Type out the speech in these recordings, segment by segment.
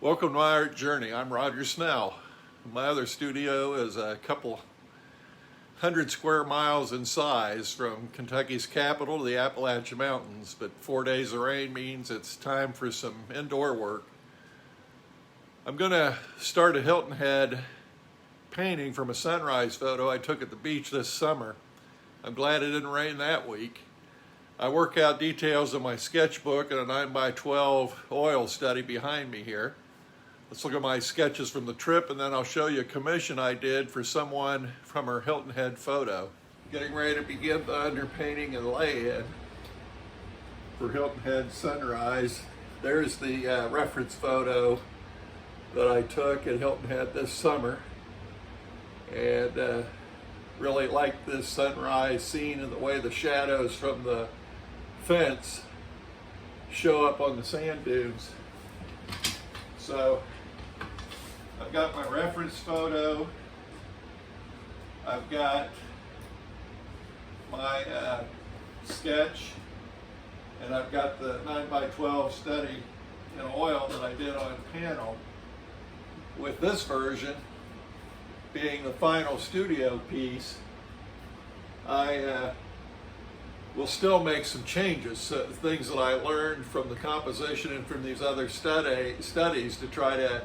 Welcome to my art journey. I'm Roger Snell. My other studio is a couple 100 square miles in size from Kentucky's capital to the Appalachian Mountains, but 4 days of rain means it's time for some indoor work. I'm going to start a Hilton Head painting from a sunrise photo I took at the beach this summer. I'm glad it didn't rain that week. I work out details in my sketchbook and a 9x12 oil study behind me here. Let's look at my sketches from the trip, and then I'll show you a commission I did for someone from her Hilton Head photo. Getting ready to begin the underpainting and lay-in for Hilton Head sunrise. There's the reference photo that I took at Hilton Head this summer, and really liked this sunrise scene and the way the shadows from the fence show up on the sand dunes. So I've got my reference photo, I've got my sketch, and I've got the 9x12 study in oil that I did on panel, with this version being the final studio piece. I will still make some changes, things that I learned from the composition and from these other studies to try to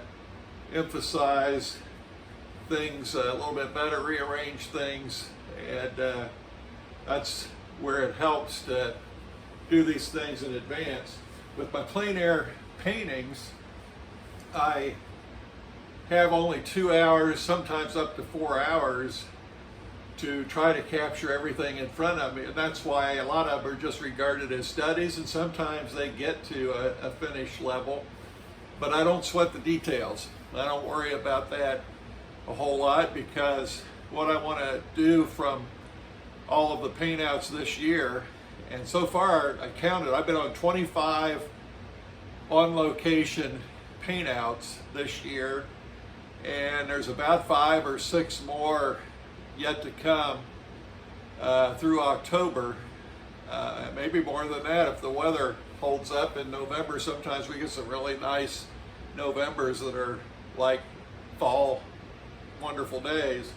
emphasize things a little bit better, rearrange things, and that's where it helps to do these things in advance. With my plein air paintings, I have only 2 hours, sometimes up to 4 hours, to try to capture everything in front of me, and that's why a lot of them are just regarded as studies, and sometimes they get to a finished level, but I don't sweat the details. I don't worry about that a whole lot, because what I want to do from all of the paint outs this year, and so far I counted, I've been on 25 on location paint outs this year, and there's about 5 or 6 more yet to come through October, maybe more than that if the weather holds up. In November, sometimes we get some really nice Novembers that are like fall, wonderful days.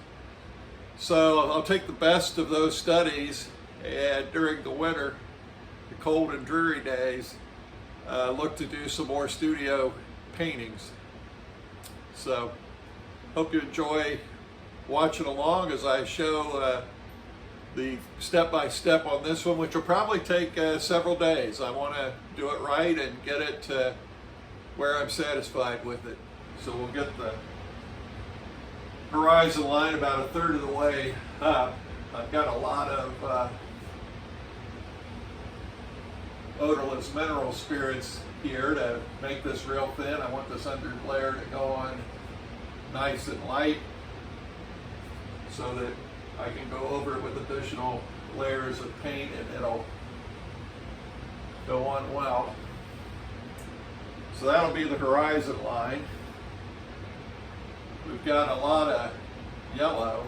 So I'll take the best of those studies, and during the winter, the cold and dreary days, look to do some more studio paintings. So hope you enjoy watching along as I show the step-by-step on this one, which will probably take several days. I want to do it right and get it to where I'm satisfied with it. So we'll get the horizon line about a third of the way up. I've got a lot of odorless mineral spirits here to make this real thin. I want this under layer to go on nice and light, so that I can go over it with additional layers of paint and it'll go on well. So that'll be the horizon line. We've got a lot of yellow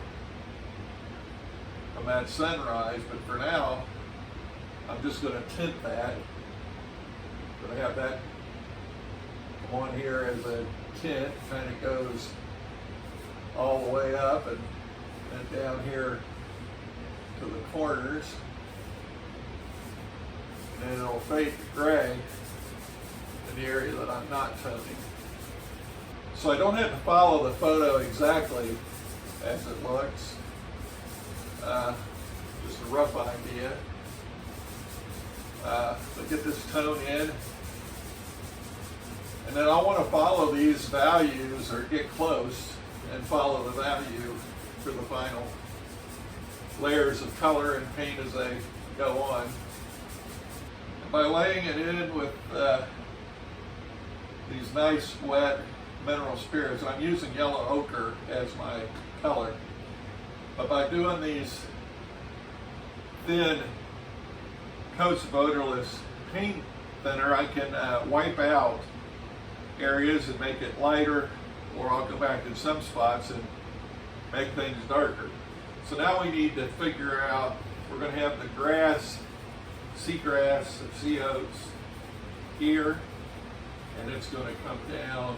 from that sunrise, but for now, I'm just going to tint that. I'm going to have that on here as a tint, kind of goes all the way up and down here to the corners, and then it'll fade to gray in the area that I'm not toning. So I don't have to follow the photo exactly as it looks, just a rough idea. But get this tone in, and then I want to follow these values, or get close and follow the value for the final layers of color and paint as they go on. And by laying it in with these nice wet mineral spirits, I'm using yellow ochre as my color, but by doing these thin coats of odorless paint thinner, I can wipe out areas and make it lighter, or I'll go back in some spots and make things darker. So now we need to figure out, we're going to have the grass, seagrass, sea oats here, and it's going to come down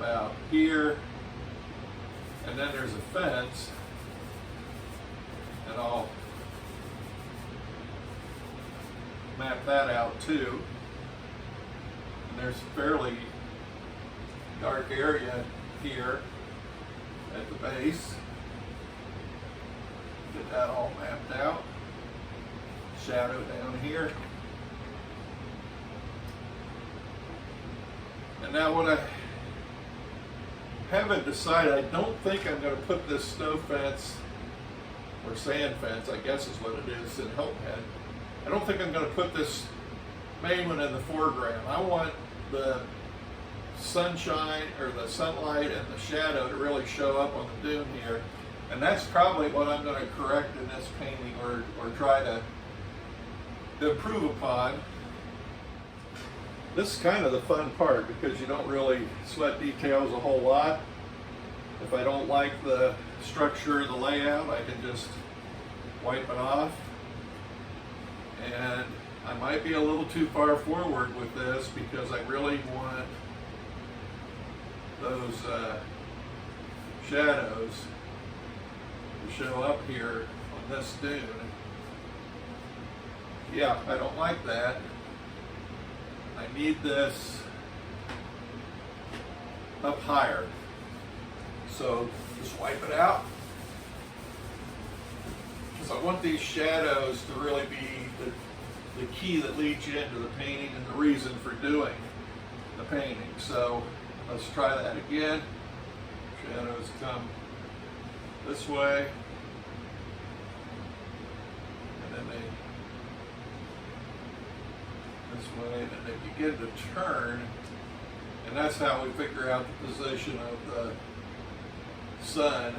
about here, and then there's a fence, and I'll map that out too. And there's a fairly dark area here at the base. Get that all mapped out. Shadow down here. And now what I haven't decided, I don't think I'm going to put this snow fence or sand fence, I guess is what it is, in Hilton Head. I don't think I'm going to put this main one in the foreground. I want the sunshine or the sunlight and the shadow to really show up on the dune here. And that's probably what I'm going to correct in this painting, or try to improve upon. This is kind of the fun part because you don't really sweat details a whole lot. If I don't like the structure of the layout, I can just wipe it off. And I might be a little too far forward with this because I really want those shadows to show up here on this dune. Yeah, I don't like that. I need this up higher. So just wipe it out. Because I want these shadows to really be the key that leads you into the painting and the reason for doing the painting. So let's try that again. Shadows come this way. And then they this way, and then they begin to turn, and that's how we figure out the position of the sun.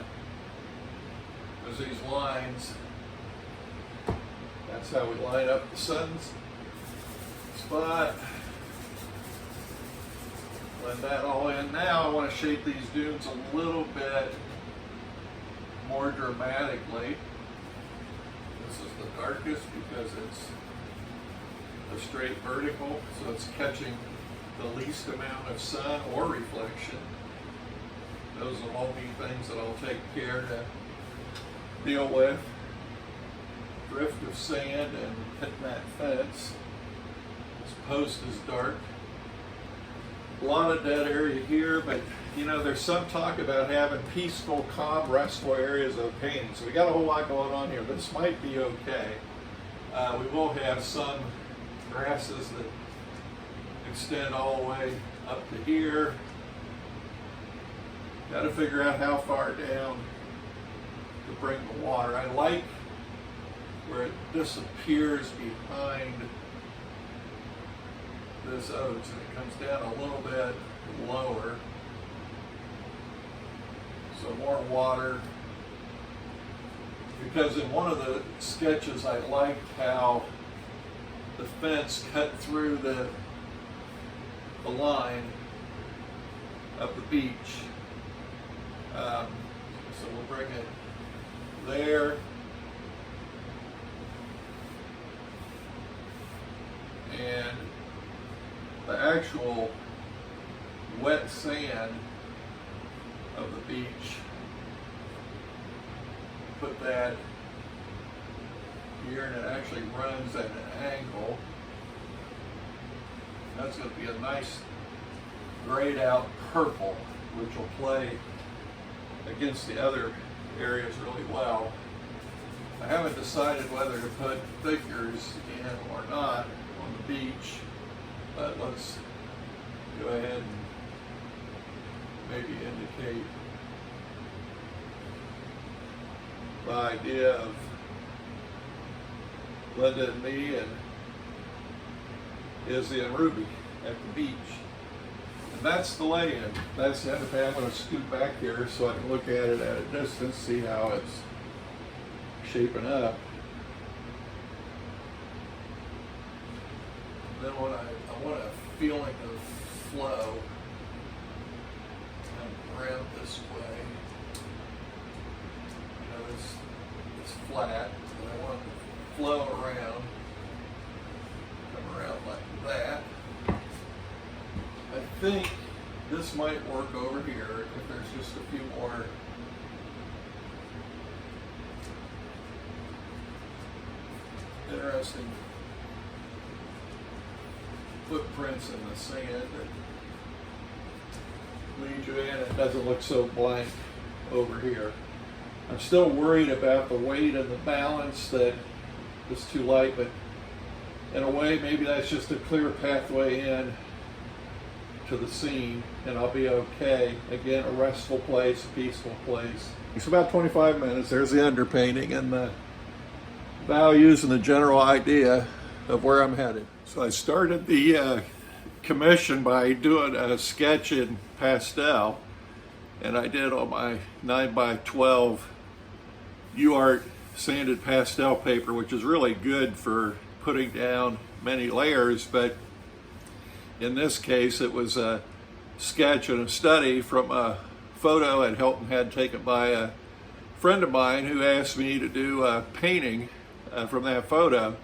There's these lines. That's how we line up the sun's spot. Blend that all in. Now I want to shape these dunes a little bit more dramatically. This is the darkest because it's a straight vertical, so it's catching the least amount of sun or reflection. Those will all be things that I'll take care to deal with. Drift of sand and hitting that fence. This post is dark. A lot of dead area here, but you know, there's some talk about having peaceful, calm, restful areas of painting. So we got a whole lot going on here. This might be okay. We will have some grasses that extend all the way up to here. Got to figure out how far down to bring the water. I like where it disappears behind this oaks and it comes down a little bit lower. So more water. Because in one of the sketches I liked how the fence cut through the line of the beach. So we'll bring it there. And the actual wet sand of the beach, put that here, and it actually runs at an angle. That's going to be a nice grayed out purple, which will play against the other areas really well. I haven't decided whether to put figures in or not on the beach, but let's go ahead and maybe indicate the idea of Linda and me and Izzy and Ruby at the beach. And that's the lay-in. That's the other thing. I'm going to scoot back here so I can look at it at a distance, see how it's shaping up. Then when I want a feeling of flow, come around this way. You know, it's flat, and I want it to flow around, come around like that. I think This might work over here if there's just a few more interesting footprints in the sand that lead you in. It doesn't look so blank over here. I'm still worried about the weight and the balance that is too light, but in a way maybe that's just a clear pathway in to the scene and I'll be okay. Again, a restful place, a peaceful place. It's about 25 minutes. There's the underpainting and the values and the general idea of where I'm headed. So I started the commission by doing a sketch in pastel, and I did on my 9x12 UArt sanded pastel paper, which is really good for putting down many layers, but in this case it was a sketch and a study from a photo at Hilton Head taken by a friend of mine who asked me to do a painting from that photo.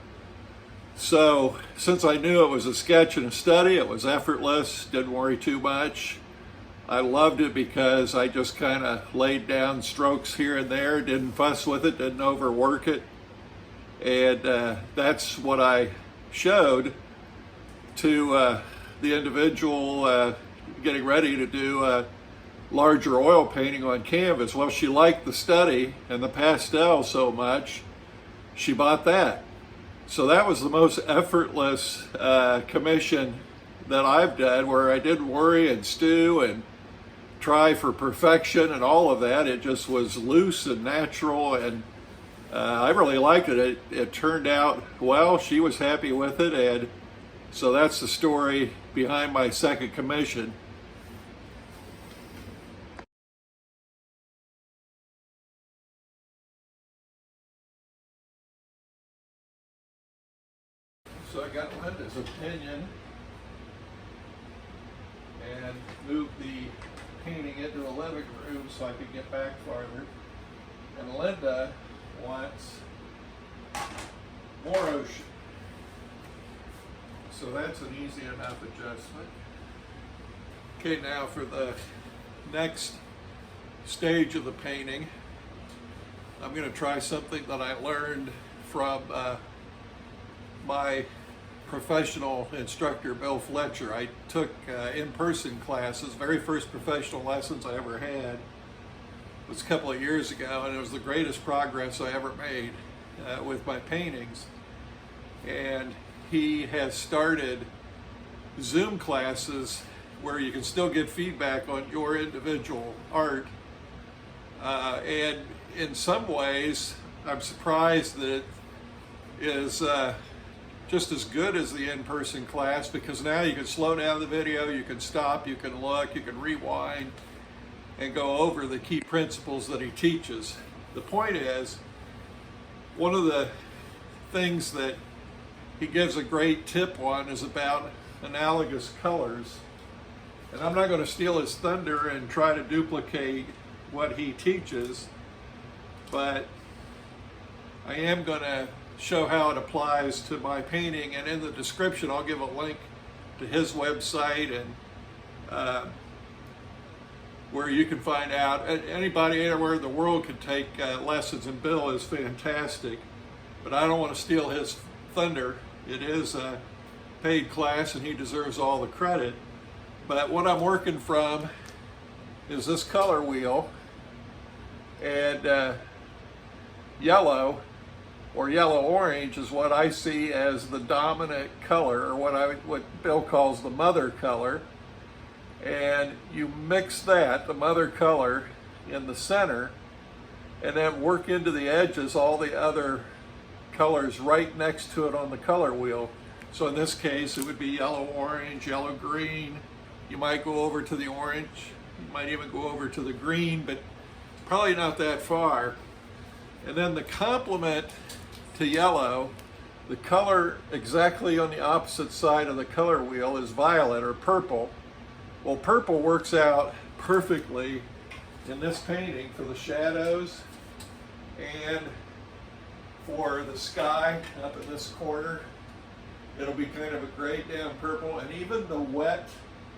So since I knew it was a sketch and a study, it was effortless, didn't worry too much. I loved it because I just kind of laid down strokes here and there, didn't fuss with it, didn't overwork it. And that's what I showed to the individual getting ready to do a larger oil painting on canvas. Well, she liked the study and the pastel so much, she bought that. So that was the most effortless commission that I've done, where I didn't worry and stew and try for perfection and all of that. It just was loose and natural, and I really liked it. It turned out well. She was happy with it, and so that's the story behind my second commission. So I got Linda's opinion and moved the painting into a living room so I could get back farther. And Linda wants more ocean. So that's an easy enough adjustment. Okay, now for the next stage of the painting, I'm going to try something that I learned from my professional instructor, Bill Fletcher. I took in-person classes. Very first professional lessons I ever had was a couple of years ago, and it was the greatest progress I ever made with my paintings. And he has started Zoom classes where you can still get feedback on your individual art. And in some ways, I'm surprised that it is just as good as the in-person class, because now you can slow down the video, you can stop, you can look, you can rewind, and go over the key principles that he teaches. The point is, one of the things that he gives a great tip on is about analogous colors. And I'm not going to steal his thunder and try to duplicate what he teaches, but I am going to show how it applies to my painting, and in the description I'll give a link to his website and where you can find out. Anybody anywhere in the world can take lessons, and Bill is fantastic, but I don't want to steal his thunder. It is a paid class and he deserves all the credit. But what I'm working from is this color wheel, and yellow or yellow-orange is what I see as the dominant color, or what Bill calls the mother color. And you mix that, the mother color, in the center, and then work into the edges all the other colors right next to it on the color wheel. So in this case, it would be yellow-orange, yellow-green. You might go over to the orange, you might even go over to the green, but probably not that far. And then the complement to yellow, the color exactly on the opposite side of the color wheel is violet or purple. Well, purple works out perfectly in this painting for the shadows and for the sky up in this corner. It'll be kind of a grayed down purple, and even the wet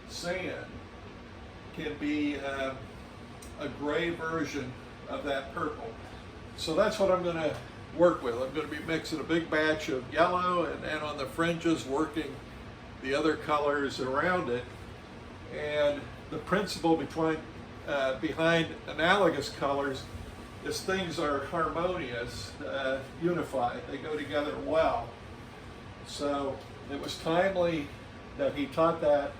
sand can be a gray version of that purple. So that's what I'm going to work with. I'm going to be mixing a big batch of yellow, and then on the fringes working the other colors around it. And the principle behind analogous colors is things are harmonious, unified. They go together well. So it was timely that he taught that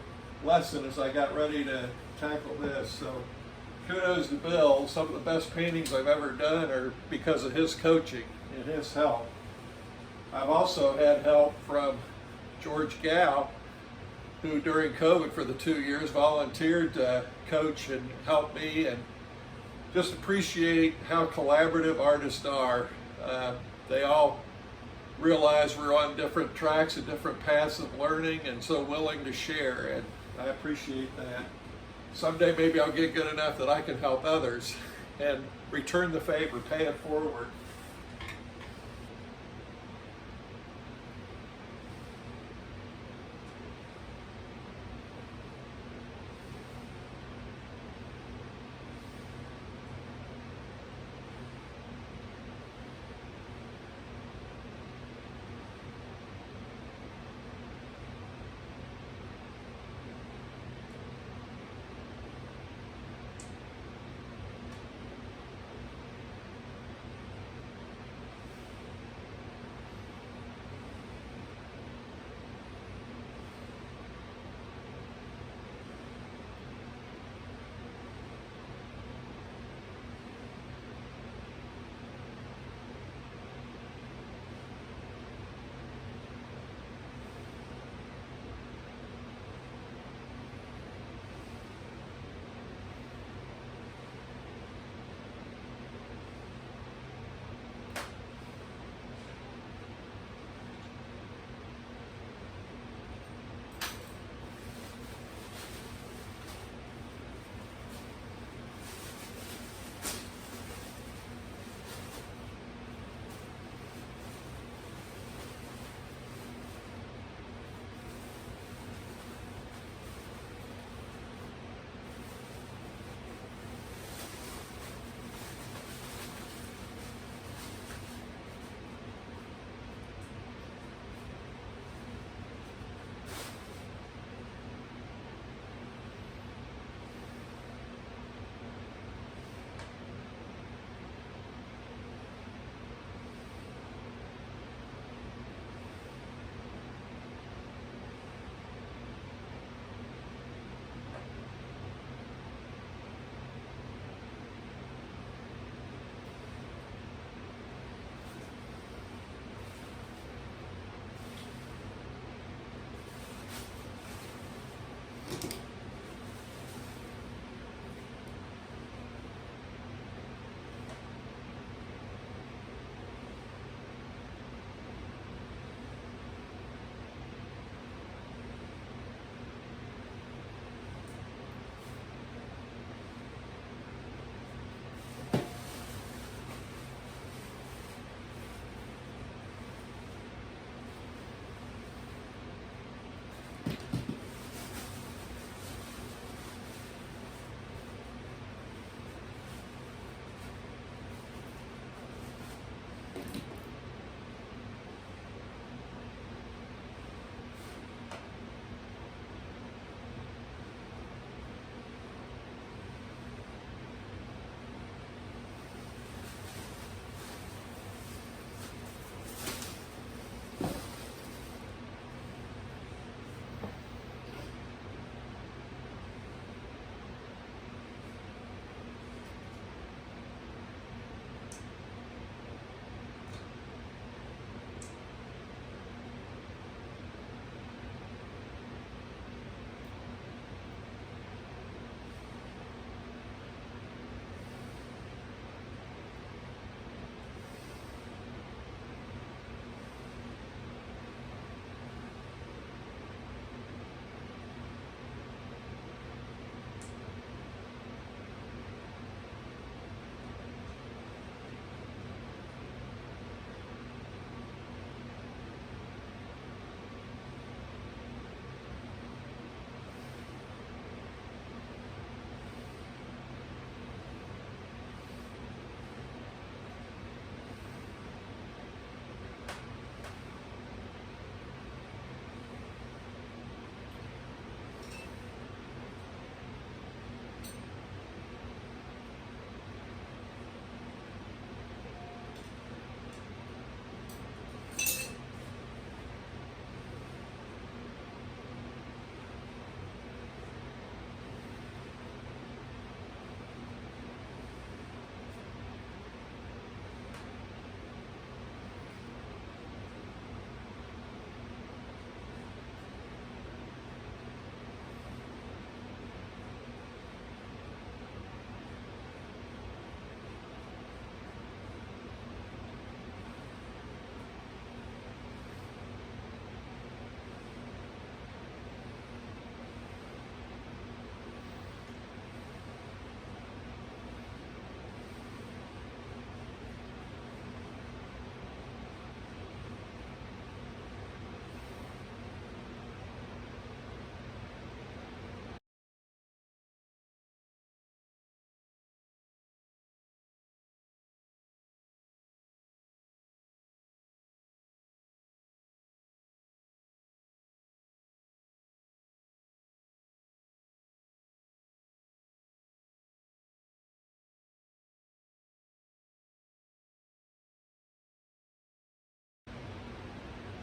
lesson as I got ready to tackle this. So kudos to Bill. Some of the best paintings I've ever done are because of his coaching and his help. I've also had help from George Gow, who during COVID for the 2 years volunteered to coach and help me, and just appreciate how collaborative artists are. They all realize we're on different tracks and different paths of learning, and so willing to share, and I appreciate that. Someday maybe I'll get good enough that I can help others and return the favor, pay it forward.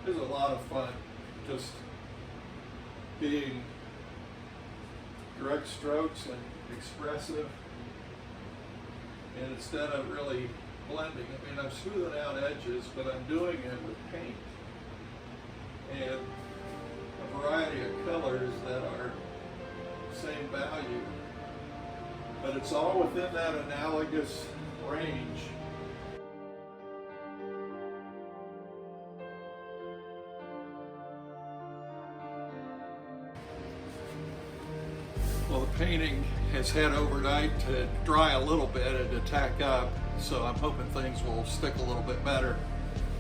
is a lot of fun, just being direct strokes and expressive, and instead of really blending. I mean, I'm smoothing out edges, but I'm doing it with paint and a variety of colors that are same value, but it's all within that analogous range. Well, the painting has had overnight to dry a little bit and to tack up, so I'm hoping things will stick a little bit better.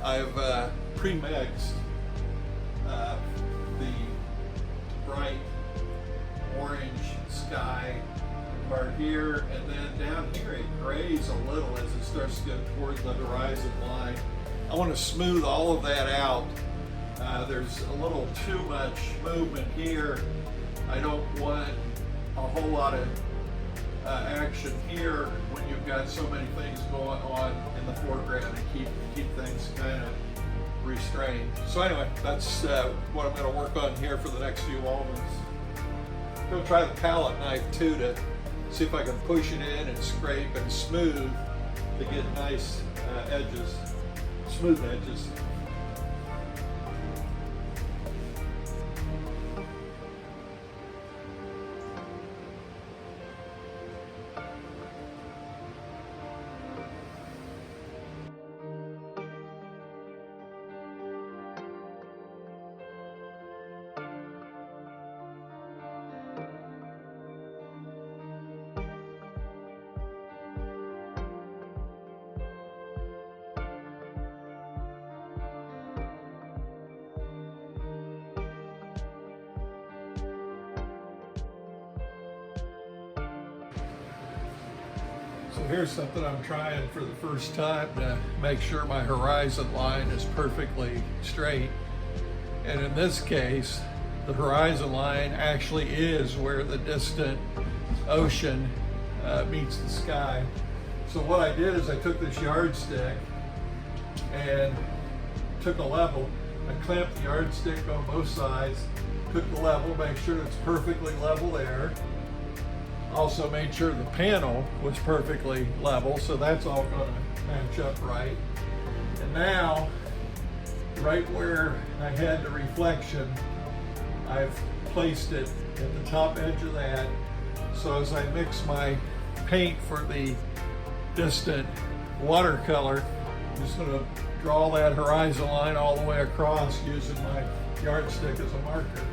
I've pre-mixed the bright orange sky part here, and then down here it grays a little as it starts to go towards the horizon line. I want to smooth all of that out. There's a little too much movement here. I don't want a whole lot of action here when you've got so many things going on in the foreground, and keep things kind of restrained. So anyway, that's what I'm going to work on here for the next few moments. I'm going to try the palette knife too to see if I can push it in and scrape and smooth to get nice edges, smooth edges. So here's something I'm trying for the first time to make sure my horizon line is perfectly straight. And in this case, the horizon line actually is where the distant ocean meets the sky. So what I did is I took this yardstick and took a level. I clamped the yardstick on both sides, took the level, make sure it's perfectly level there. Also made sure the panel was perfectly level, so that's all going to match up right. And now, right where I had the reflection, I've placed it at the top edge of that. So as I mix my paint for the distant watercolor, I'm just going to draw that horizon line all the way across using my yardstick as a marker.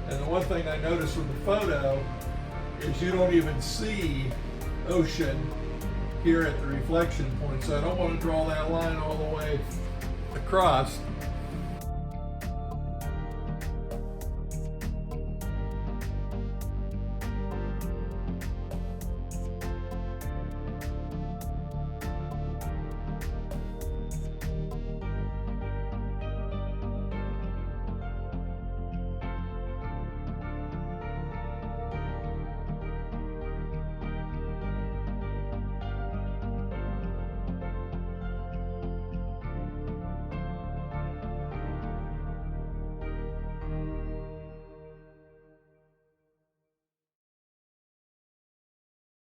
And the one thing I noticed with the photo is you don't even see ocean here at the reflection point. So I don't want to draw that line all the way across.